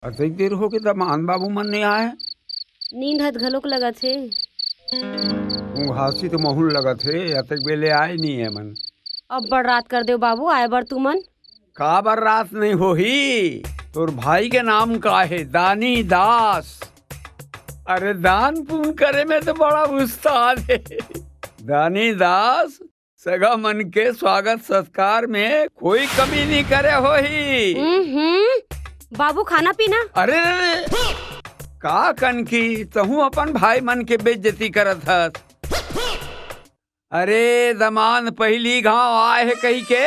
अतेक देर हो के दमान बाबू मन नहीं आए। नींद हत घलोक लगत हे। ऊँघासी तो महूल लगत हे, अतेक बेले आए नहीं है मन। अब बड़ रात कर दे बाबू, आए बर तू मन। का बर रात नहीं होही? तोर भाई के नाम का है? दानी दास। अरे दान पुण्य करे में तो बड़ा उस्ताद है। दानी दास सगा मन के स्वागत सत्कार में कोई कमी नहीं करे होही। बाबू खाना पीना। अरे का कनकी तहू अपन भाई मन के बेइज्जती करत हस। अरे दमान पहली गांव आए है कही के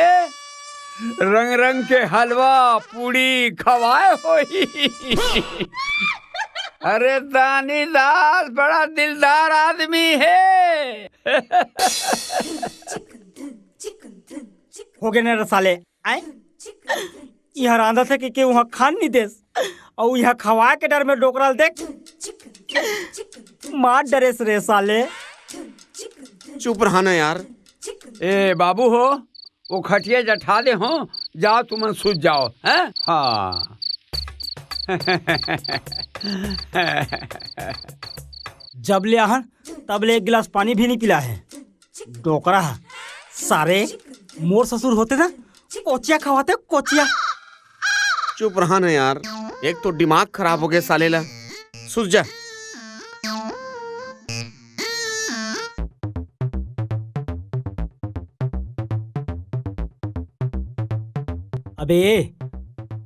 रंग रंग के हलवा पूड़ी खवाए होई। अरे दानी दास बड़ा दिलदार आदमी है। हो गए ना रसाले आए यहाँ रांधा थे कि वहाँ खान नहीं देस और यहाँ खवा के डर में डोकराल देख मार डरेस रे साले। चुप रहा ना यार। ए बाबू हो वो खटिया जठा दे हो, जाओ तुम सूझ जाओ हैं। हाँ जब ले आहन तब ले एक गिलास पानी भी नहीं पिला है। डोकरा सारे मोर ससुर होते ना कोचिया खवाते कोचिया। चुप रहा ना यार, एक तो दिमाग खराब हो गया साले ला। सुझ जा। अबे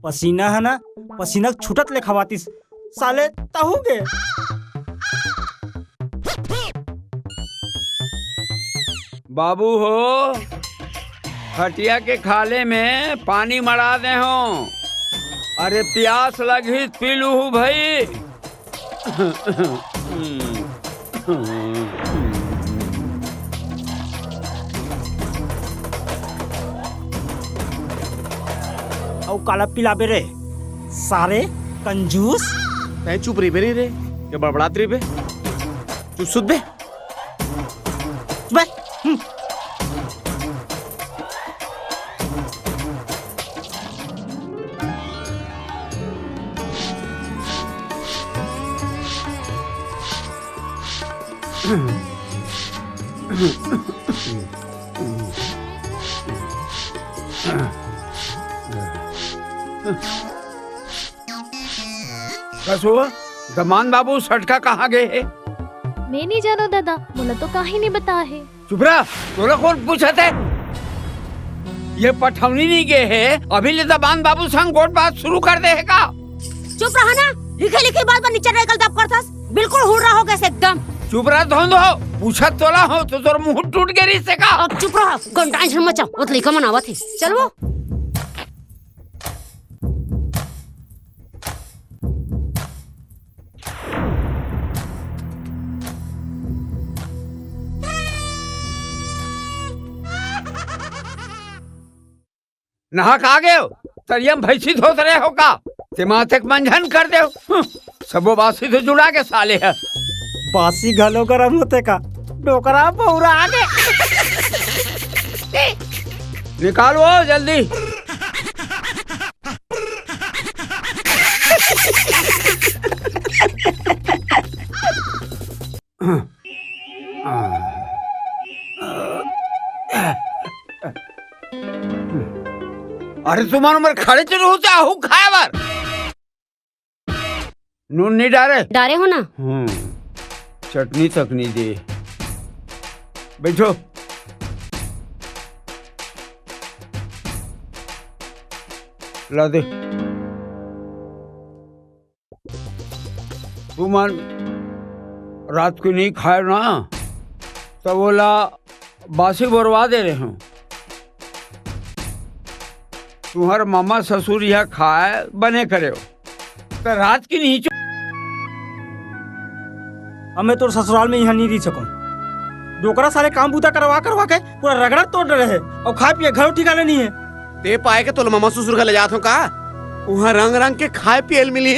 पसीना है ना, पसीना छुटत ले खवातीस साले ताहूगे। बाबू हो खटिया के खाले में पानी मरा दे हो। अरे प्यास लगी पी लू भाई। और काला पिला बेरे सारे कंजूस। तै चुप रही बेरी रे, ये बड़बड़ात रही बे। चुप सुध बे। बे कसो दमान बाबू सटका कहाँ गए है? मैं नहीं जानो दादा, बोला तो काहे नहीं बता है। चुप रहा, तोरा कौन पूछत है? ये पठौनी नहीं गए है, अभी ले दमान बाबू संग गोट बात शुरू कर दे है का? चुप रहा ना, लिखे लिखी बात पर नीचे निकल दब करथस। बिल्कुल हुड़ रहा हो कैसे एकदम। चुप रहा धोंद हो, पूछत तोला हो तो तोर मुंह टूट गए रिश्ते का। अब चुप रहा, घंटा झन मचा, मत लिखा मनावत है। चल वो नहा का गए हो? तरियम भैंसी धोत रहे हो का? तिमातक मंझन कर दे। सबो बासी तो जुड़ा के साले है। बासी घलो गरम होते का डोकरा बहुरा आगे। निकालो जल्दी। अरे तुम्हारे उम्र खड़े चलो चाहू खाए बार नून नहीं डारे डारे हो ना। चटनी तक नहीं दे। बैठो। ला दे। तुम रात को नहीं खाए ना तो बोला बासी बरवा दे रहे हो। तुम्हारे मामा ससुर यह खाए बने करे हो तो रात की नहीं। हमें तो ससुराल में यहाँ नहीं रह सकूं। डोकरा सारे काम बूता करवा करवा के पूरा रगड़ा तोड़ रहे हैं और खा पिए घर ठिकाने नहीं है। ते पाए के तो मामा ससुर का ले जात हो का? वहाँ रंग रंग के खाए पियल मिली।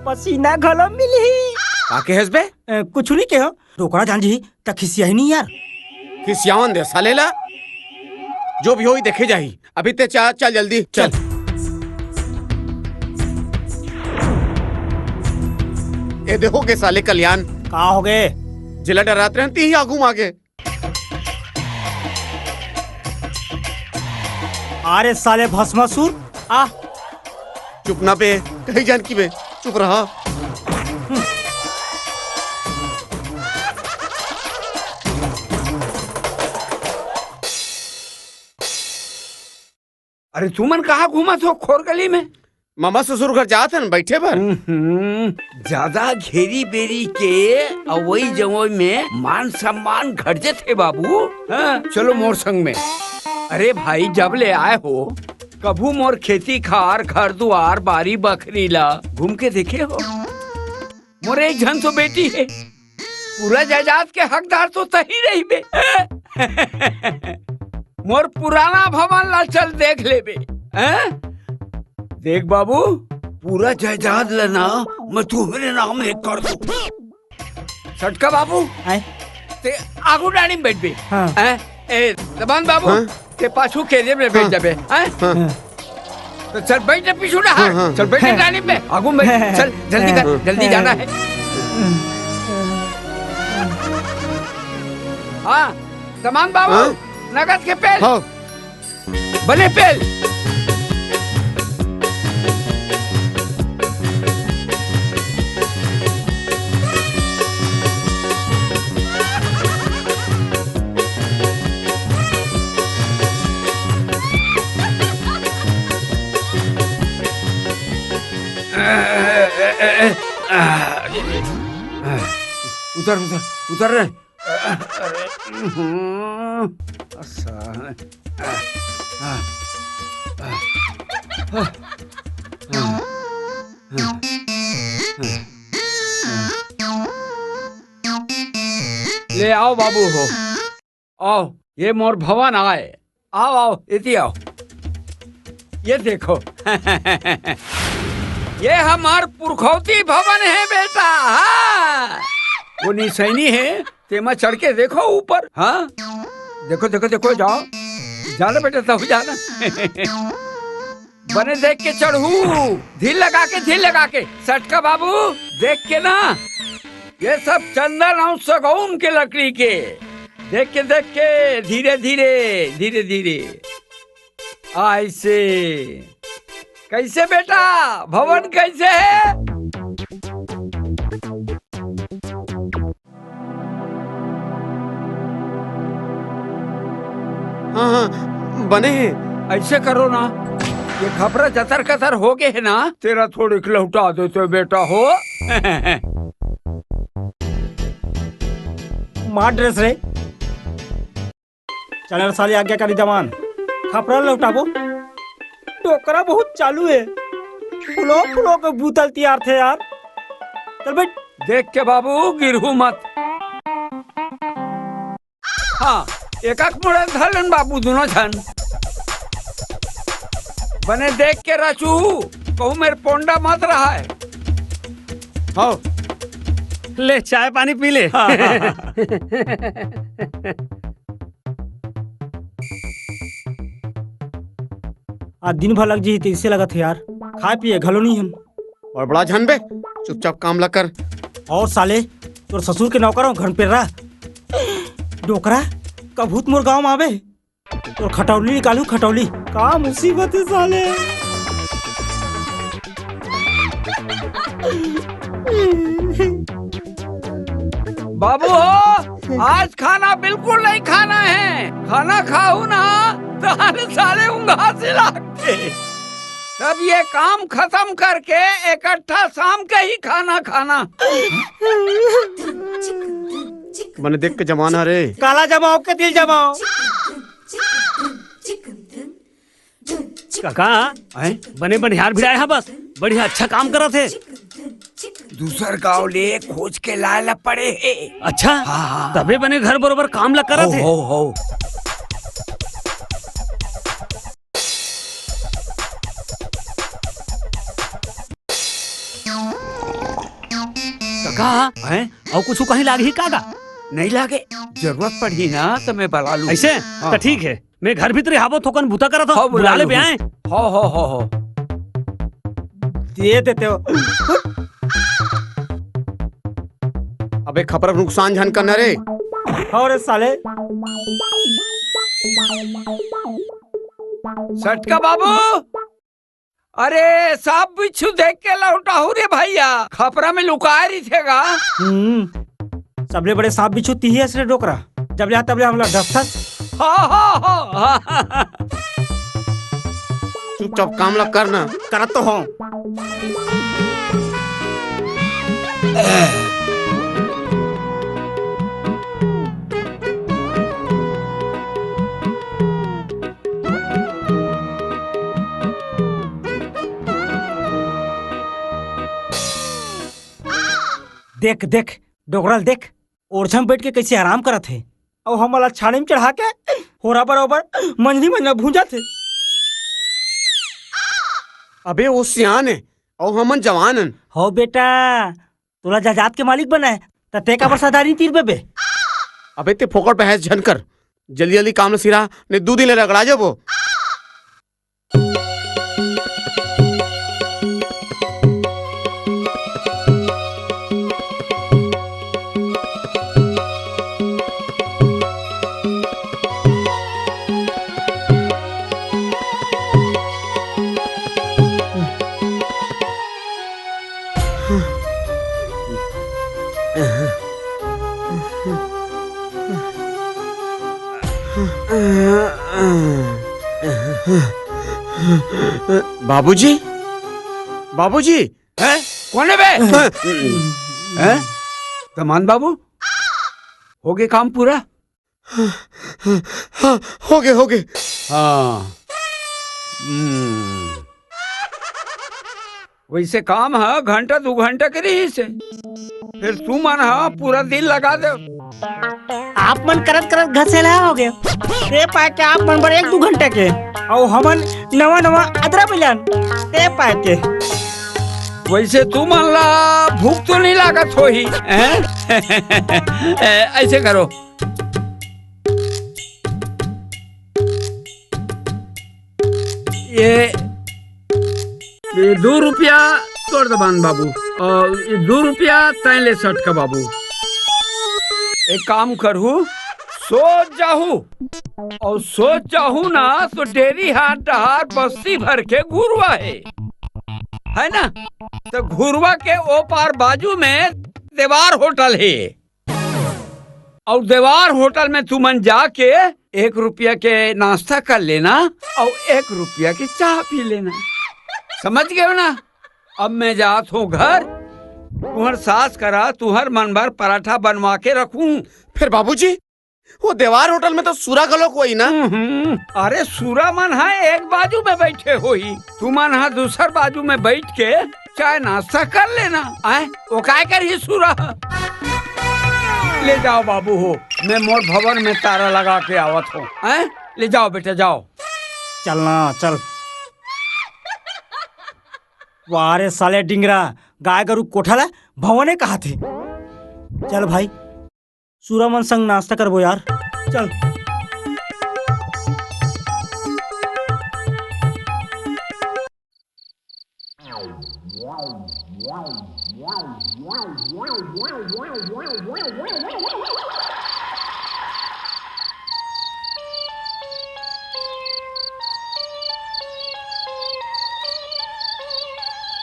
पसीना घलम मिली। आके हंस बे? कुछ नहीं कहो। डोकरा जान जी तक खिसिया ही नहीं यार। खिसियावन दे साले ला। जो भी हो ही देखे जाही। अभी ते चल जल्दी चल। ये देखो के साले कल्याण का हो गए? जिला डरात रहती ही आगू मागे। अरे साले भस्मासुर आ चुप ना पे कहीं जान की बे, चुप रहा। अरे तुमन कहाँ घूमा थो खोर गली में? मामा ससुर घर जात हन बैठे पर। ज्यादा घेरी बेरी के अवई जवई में मान सम्मान घट थे बाबू। हाँ, चलो मोर संग में। अरे भाई जब ले आए हो कभू मोर खेती खार घर दुआर बारी बकरी ला घूम के देखे हो? मोर एक जन तो बेटी है, पूरा जायदाद के हकदार तो तही रही बे। मोर पुराना भवन ला चल देख ले बे। देख बाबू, पूरा जायदाद लेना मैं तुम्हारे नाम लिख कर दूं। सटका बाबू ते आगू डाणी में बैठ बे। ए दबान बाबू ते पाछू केरियर में बैठ जाबे। तो चल बैठ जा पीछू ना। चल बैठ डाणी में आगू में चल जल्दी कर, जल्दी जाना है। हाँ दमान बाबू नगद के पेल बने पेल। उतर उतर उतर रे। ले आओ बाबू हो, आओ ये मोर भवन आए। आओ आओ इति आओ, ये देखो। ये हमार पुरखौती भवन है बेटा। हाँ वो निसैनी है, तेमा चढ़ के देखो ऊपर। हाँ देखो देखो देखो, जाओ जाना बेटा, तब जाना। बने देख के चढ़ू, धील लगा के, धील लगा के। सटका बाबू देख के ना, ये सब चंदन और सगौन के लकड़ी के। देख के धीरे धीरे धीरे धीरे ऐसे। कैसे बेटा भवन कैसे है? हाँ बने हैं। ऐसे करो ना, ये खबरा जतर कतर हो गए है ना, तेरा थोड़ी लौटा दो तो बेटा हो। मार ड्रेस रे, चल साली आज्ञाकारी जवान, खपरा लौटाबो। टोकरा बहुत चालू है, फुलो फुलो के बोतल तैयार थे यार। चल बैठ। देख के बाबू गिरहू मत। हाँ एक मुड़े धरन बाबू दोनों झन। बने देख के रचू, कहूँ मेरे पोंडा मत रहा है। हाँ ले चाय पानी पी ले। आज दिन भर लग जी तो इससे लगा था यार, खाए पिए घलो नहीं हम। और बड़ा झन बे, चुपचाप काम लग कर। और साले तोर ससुर के नौकर घर पे रहा डोकरा कभूत मोर गाँव में आवे। तोर खटौली निकालू, खटौली का मुसीबत है साले। बाबू हो, आज खाना बिल्कुल नहीं खाना है। खाना खाऊ ना तो साले उंगा से लागते। तब ये काम खत्म करके इकट्ठा शाम का ही खाना खाना। बने देख के जमाना रे। काला जमाओ के दिल जमाओ। काका बने बनिहार भिड़ाए हा, बस बढ़िया अच्छा काम करा थे। दूसर गाँव ले खोज के लाला पड़े है। अच्छा हाँ। तबे बने घर बरोबर काम लग करा थे। हो। काका और कुछ कहीं लाग ही काका? नहीं लागे, जरूरत पड़ी ना तो मैं बुला लूं। ऐसे हाँ। तो ठीक है, मैं घर भीतर हावो थोकन भूता करा था। हाँ, बुला ले बे आए। दे देते हो। अबे खबर नुकसान झन करना रे। और साले सटका बाबू, अरे सांप बिच्छू देख के लौटाऊ रे भैया, खपरा में लुकाए रही थेगा। सबले बड़े सांप बिच्छू तीही रे डोकरा, जब ले तब ले हमला डफथस। हाँ। चुपचाप काम ला करना। करत तो हूँ। देख देख डोगरल देख, ओरछम बैठ के कैसे आराम करत है, और हम वाला छानी में चढ़ा के होरा बराबर मंझली मंझला भूंजा थे। अबे वो सियान है और हमन जवान हन। हो बेटा, तोला जजात के मालिक बना है त ते का बरसादारी तीर बेबे। अबे ते फोकट पे हैस झन कर, जल्दी जल्दी काम न सिरा ने 2 दिन ले रगड़ा जाबो। बाबूजी, बाबूजी, है कौन है बे? हैं? कमान बाबू, हो गए काम पूरा? हाँ, हो गए। हाँ। वैसे काम है घंटा 2 घंटा के रही से, फिर तू मन है पूरा दिन लगा दे। आप मन करत करत घसेला हो गए, ते पाए के आप मन बर 1-2 घंटे के, और हमन नवा अदरा मिलन ते पाए के। वैसे तू मन ला भूख तो नहीं लागत हो ही ऐसे करो, ये 2 रुपया तोड़ दबान बाबू, और ये 2 रुपया तय ले सट का बाबू। एक काम करू, सोच जाहू ना तो डेरी हाट डहार बस्ती भर के घुरवा है ना, तो घुरवा के ओ पार बाजू में देवार होटल है, और देवार होटल में तुमन जाके 1 रुपया के नाश्ता कर लेना और 1 रुपया की चाय पी लेना, समझ गए ना। अब मैं जात हूँ घर, तुहर सास करा तुहर मन भर पराठा बनवा के रखूं। फिर बाबूजी, वो देवार होटल में तो सूरा गलो कोई ना। अरे सूरा मन है एक बाजू में बैठे होई, तू मन है दूसर बाजू में बैठ के चाय नाश्ता कर लेना। आए वो काय कर ही सूरा ले जाओ बाबू हो, मैं मोर भवन में तारा लगा के आवत हूँ। ले जाओ बेटा जाओ। चलना चल। वारे साले डिंगरा, गाय गरु कोठाला भवने कहा थे। चल भाई, सूरामन संग नाश्ता करबो यार, चल।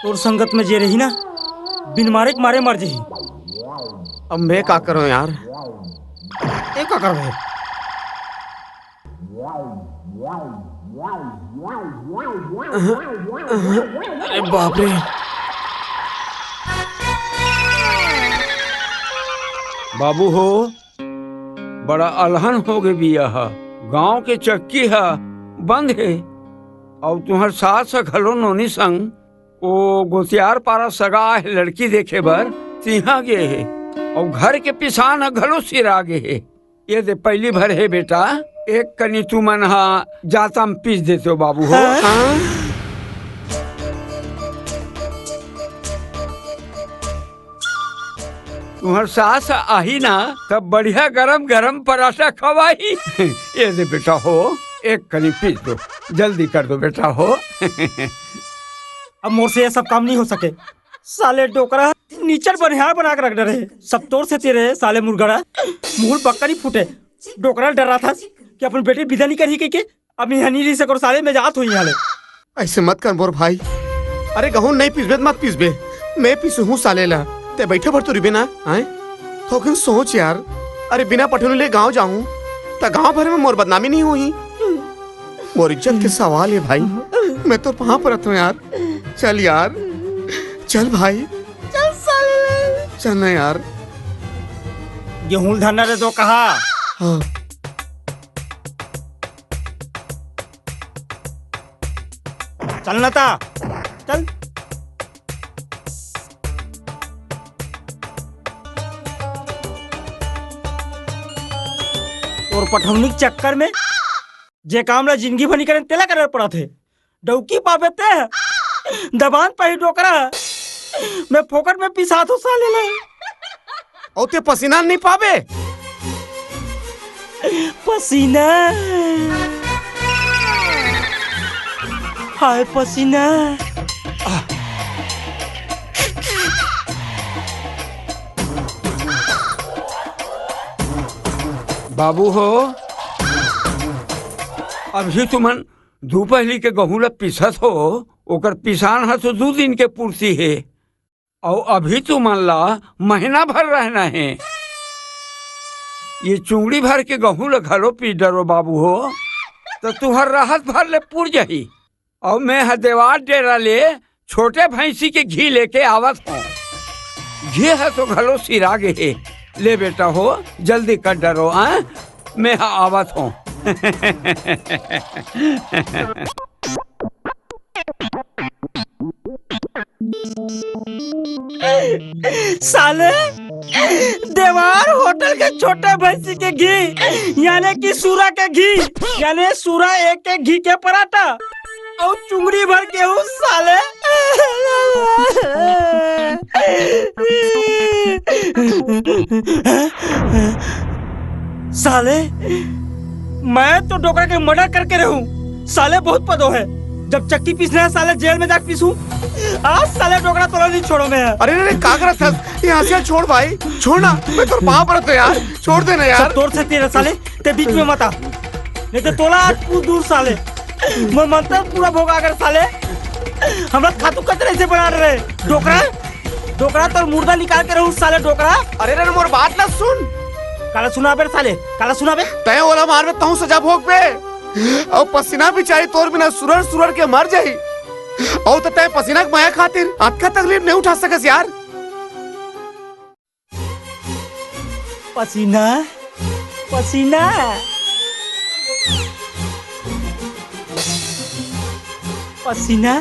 और संगत में जे रही ना, बिन मारे के मारे मर जही। अब मैं क्या करूं यार? एक का करबे? अरे बाप रे, बाबू हो बड़ा अलहन हो गए बिया है, गांव के चक्की है बंद है, और तुम्हार सास घलो नोनी संग वो गोतियार पारा सगा है लड़की देखे बर तिहा गे है, और घर के पिसान घलो सिरा गे है। ये दे पहली भर है बेटा, एक कनी तू मन हा जाता में पीस देते हो बाबू हो। तुम्हार सास आही ना तब बढ़िया गरम गरम पराठा खवाई। ये दे बेटा हो, एक कनी पीस दो, जल्दी कर दो बेटा हो। अब मोर से ये सब काम नहीं हो सके। साले डोकरा नीचर बनिहार बना के रख डरे सब तोड़ से तेरे साले मुर्गड़ा मुंह पक्का नहीं फूटे डोकरा डर रहा था कि अपन बेटे विदा नहीं करी के अब यहाँ नहीं रह सको साले में जात हुई हाले। ऐसे मत कर मोर भाई। अरे गहूं नहीं पीसबे मत पीसबे, मैं पीसू हूँ सालेला। ते बैठे भर तो रिबे ना आए तो क्यों सोच यार। अरे बिना पठने ले गाँव जाऊं तो गाँव भर में मोर बदनामी नहीं हुई। मोर इज्जत के सवाल है भाई, मैं तो वहां पर हूँ यार। चल यार चल भाई चल साले चल ना यार। गेहूं धरना रे तो कहा हाँ। चलना था चल। और पठौनी के चक्कर में जे काम ला जिंदगी भर करे तेला करे पड़ा थे डौकी पावे ते दबान पही डोकरा मैं फोकट में पिसा तो साले ले और ते पसीना नहीं पावे पसीना हाय पसीना। बाबू हो अभी तुमन दोपहरी के गहूँ ला पिसत हो ओकर पिसान है तो 2 दिन के पूर्ति है और अभी तुमन ला महीना भर रहना है। ये चुंगड़ी भर के गहूँ ला घलो पी डरो बाबू हो तो तुहर राहत भर ले पुर जाही। और मैं हदेवार डेरा ले छोटे भैंसी के घी लेके आवत हूँ। घी है तो घलो सिरा गे है। ले बेटा हो जल्दी कर डरो आ मैं आवत हूँ। साले देवार होटल के छोटे भैंसी के घी यानी कि सूरा के घी यानी सूरा एक के घी के पराठा और चुंगड़ी भर के हूँ साले। साले मैं तो डोकरा के मर्डर करके रहूं साले बहुत पदो है। जब चक्की पीसना है साले जेल में जाकर पीसूं। आज साले डोकरा तो नहीं छोड़ो मैं। अरे रे का करत है यहाँ से छोड़ भाई छोड़ना मैं तो पाँव पड़ता यार छोड़ देना यार। तोड़ से तेरे साले ते बीच में मत आ नहीं तो तोला आज दूर साले मैं मंत्र पूरा भोगा अगर साले हमरा खातू कचरे से बना रहे डोकरा डोकरा तो मुर्दा निकाल के रहूं साले डोकरा। अरे रे मोर बात ना सुन काला सुना बे साले काला सुना बे तय ओला मार में तहु सजा भोग पे और पसीना भी चाहिए तोर बिना सुरर सुरर के मर जाई और तो तय पसीना के माया खातिर आपका तकलीफ नहीं उठा सकस यार। पसीना पसीना पसीना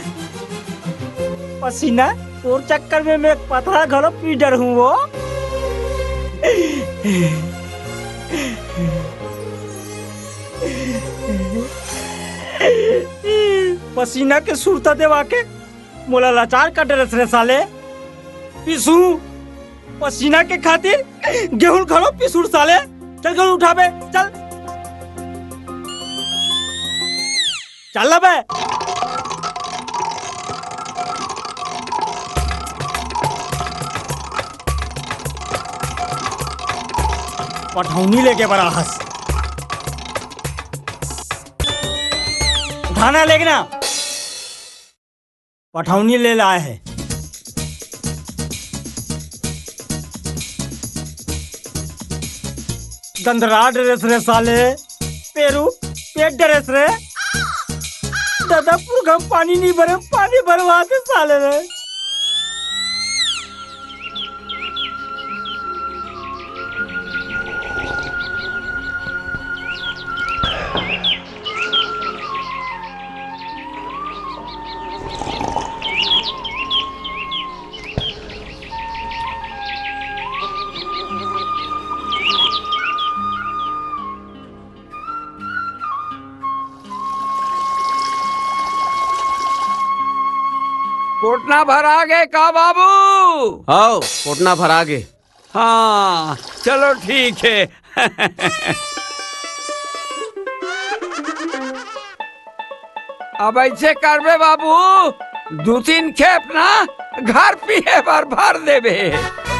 पसीना तोर चक्कर में मैं पथरा घलो पी डर हूँ वो। पसीना के सुरता देवा के मोला लाचार का डरस रे साले पिसू पसीना के खातिर गेहूं घलो पिसूर साले। चल गेहूं उठाबे चल चल बे। पठौनी लेके बड़ा हंस उठाना लेना पठौनी ले लाए है। गंदरा ड्रेस रे साले पेरू पेट ड्रेस रे दादा पूरा पानी नहीं भरे पानी भरवा दे साले रे। कोटना भर आ गए का बाबू? आओ कोटना भर आ गए। हाँ चलो ठीक है। अब ऐसे करबे बाबू 2-3 खेप ना घर पिए भर देबे।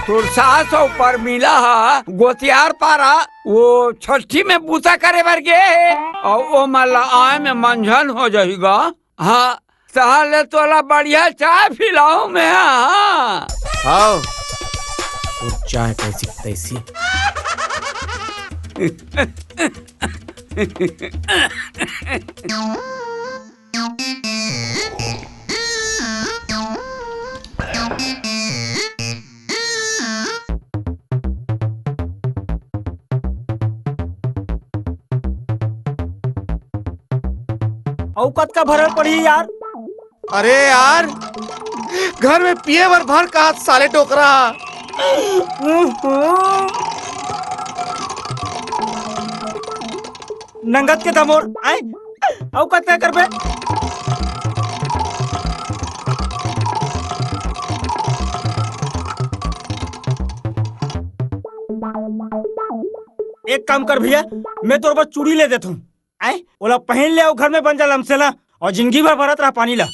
तोर सास ऊपर मिला हा गोतियार पारा वो छठी में पूजा करे बर गे और वो मला आए में मंझन हो जाएगा। हाँ सहले तोला बढ़िया चाय पिलाऊं मैं। हाँ आओ तो चाय कैसी तैसी। औकत का भरल पड़ी यार। अरे यार घर में पिए भर का साले टोकरा। नंगत के दमोर आए औकत क्या करबे। एक काम कर भैया, मैं तोर बस चूड़ी ले देता हूँ। आए ओला पहन ले और घर में बन जा लमसेला और जिंदगी भर भरत रहा पानी ला।